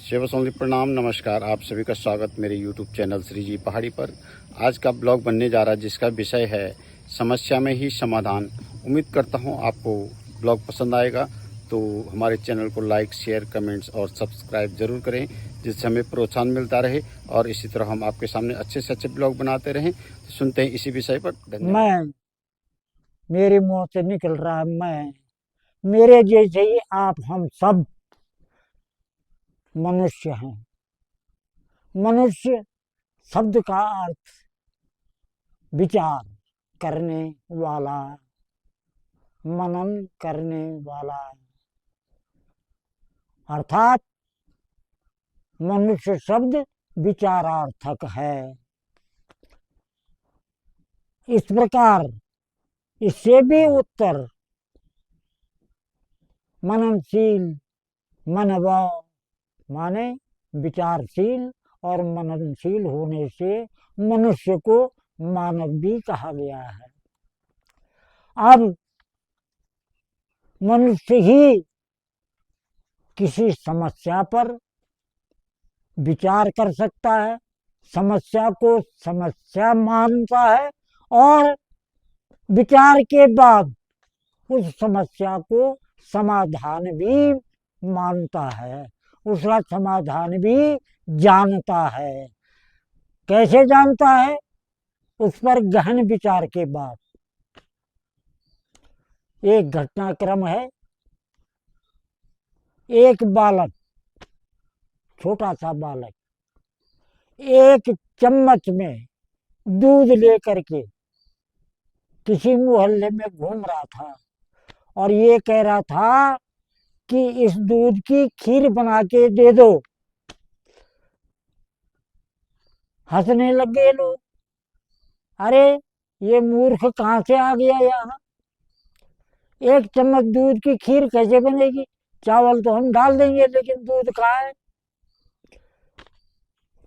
शिव सौंदर्य प्रणाम, नमस्कार। आप सभी का स्वागत मेरे यूट्यूब चैनल श्री जी पहाड़ी पर। आज का ब्लॉग बनने जा रहा है जिसका विषय है समस्या में ही समाधान। उम्मीद करता हूं आपको ब्लॉग पसंद आएगा, तो हमारे चैनल को लाइक, शेयर, कमेंट्स और सब्सक्राइब ज़रूर करें, जिससे हमें प्रोत्साहन मिलता रहे और इसी तरह हम आपके सामने अच्छे से अच्छे ब्लॉग बनाते रहें। तो सुनते हैं इसी विषय पर। धन्यवाद। मेरे मुंह से निकल रहा है मेरे जैसे ही आप हम सब मनुष्य हैं। मनुष्य शब्द का अर्थ विचार करने वाला, मनन करने वाला, अर्थात मनुष्य शब्द विचारार्थक है। इस प्रकार इससे भी उत्तर मननशील, मनव माने विचारशील और मननशील होने से मनुष्य को मानव भी कहा गया है। अब मनुष्य ही किसी समस्या पर विचार कर सकता है, समस्या को समस्या मानता है और विचार के बाद उस समस्या को समाधान भी मानता है, उसका समाधान भी जानता है। कैसे जानता है? उस पर गहन विचार के बाद। एक घटनाक्रम है। एक बालक, छोटा सा बालक, एक चम्मच में दूध लेकर के किसी मोहल्ले में घूम रहा था और ये कह रहा था कि इस दूध की खीर बना के दे दो। हंसने लग गए लोग। अरे ये मूर्ख कहाँ से आ गया यहाँ? एक चम्मच दूध की खीर कैसे बनेगी? चावल तो हम डाल देंगे लेकिन दूध कहाँ है?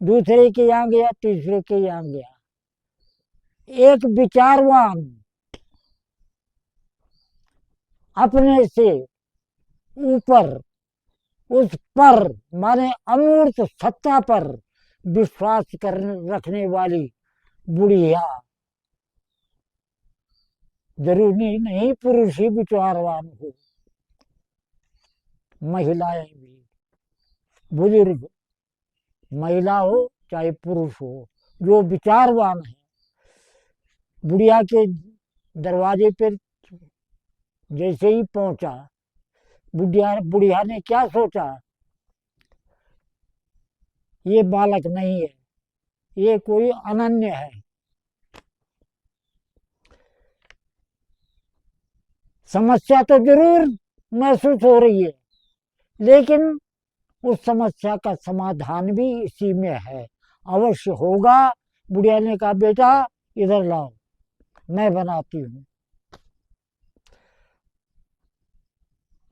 दूसरे के यहाँ गया, तीसरे के यहाँ गया। एक विचारवान अपने से ऊपर उस पर माने अमूर्त सत्ता पर विश्वास कर रखने वाली बुढ़िया, जरूरी नहीं पुरुष ही विचारवान हो, महिलाएं भी, बुजुर्ग महिला हो चाहे पुरुष हो, जो विचारवान है, बुढ़िया के दरवाजे पर जैसे ही पहुंचा, बुढ़िया ने क्या सोचा? ये बालक नहीं है, ये कोई अनन्य है। समस्या तो जरूर महसूस हो रही है, लेकिन उस समस्या का समाधान भी इसी में है, अवश्य होगा। बुढ़िया ने कहा, बेटा इधर लाओ, मैं बनाती हूँ।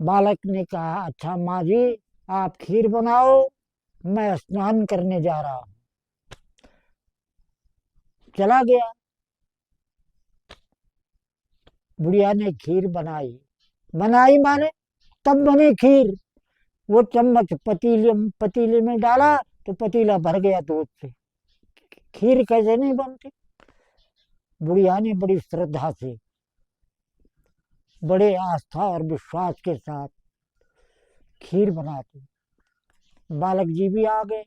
बालक ने कहा, अच्छा माँ जी आप खीर बनाओ, मैं स्नान करने जा रहा हूँ। चला गया। बुढ़िया ने खीर बनाई। बनाई माने तब बनी खीर। वो चम्मच पतीले में डाला तो पतीला भर गया दूध से। खीर कैसे नहीं बनती? बुढ़िया ने बड़ी श्रद्धा से, बड़े आस्था और विश्वास के साथ खीर बनाती। बालक जी भी आ गए।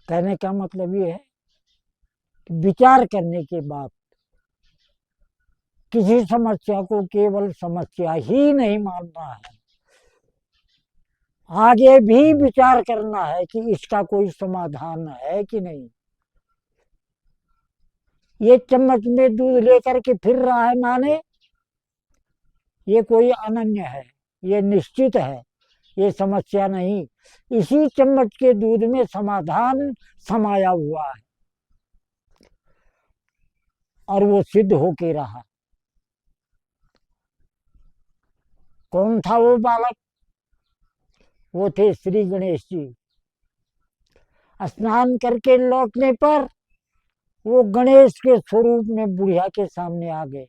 कहने का मतलब ये है कि विचार करने के बाद किसी समस्या को केवल समस्या ही नहीं मानना है, आगे भी विचार करना है कि इसका कोई समाधान है कि नहीं। ये चम्मच में दूध लेकर के फिर रहा है माने ये कोई अनन्य है, ये निश्चित है, ये समस्या नहीं। इसी चम्मच के दूध में समाधान समाया हुआ है और वो सिद्ध होके रहा। कौन था वो बालक? वो थे श्री गणेश जी। स्नान करके लौटने पर वो गणेश के स्वरूप में बुढ़िया के सामने आ गए।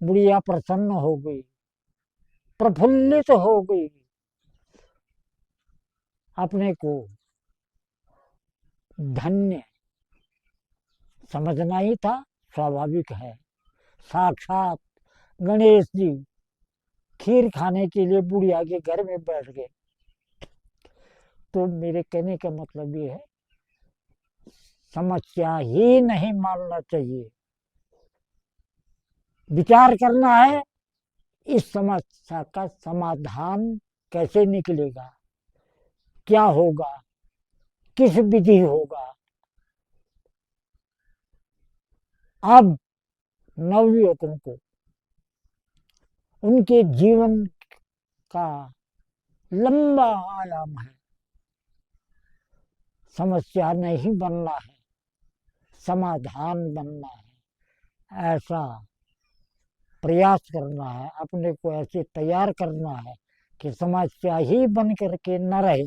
बुढ़िया प्रसन्न हो गई, प्रफुल्लित हो गई। अपने को धन्य समझना ही था, स्वाभाविक है। साक्षात गणेश जी खीर खाने के लिए बुढ़िया के घर में बैठ गए। तो मेरे कहने का मतलब ये है, समस्या ही नहीं मानना चाहिए, विचार करना है इस समस्या का समाधान कैसे निकलेगा, क्या होगा, किस विधि होगा। अब नवयुवकों को उनके जीवन का लंबा आयाम है, समस्या नहीं बनना है, समाधान बनना है। ऐसा प्रयास करना है, अपने को ऐसे तैयार करना है कि समस्या ही बन करके न रहे,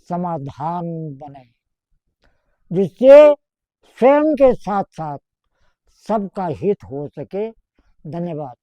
समाधान बने, जिससे स्वयं के साथ साथ सबका हित हो सके। धन्यवाद।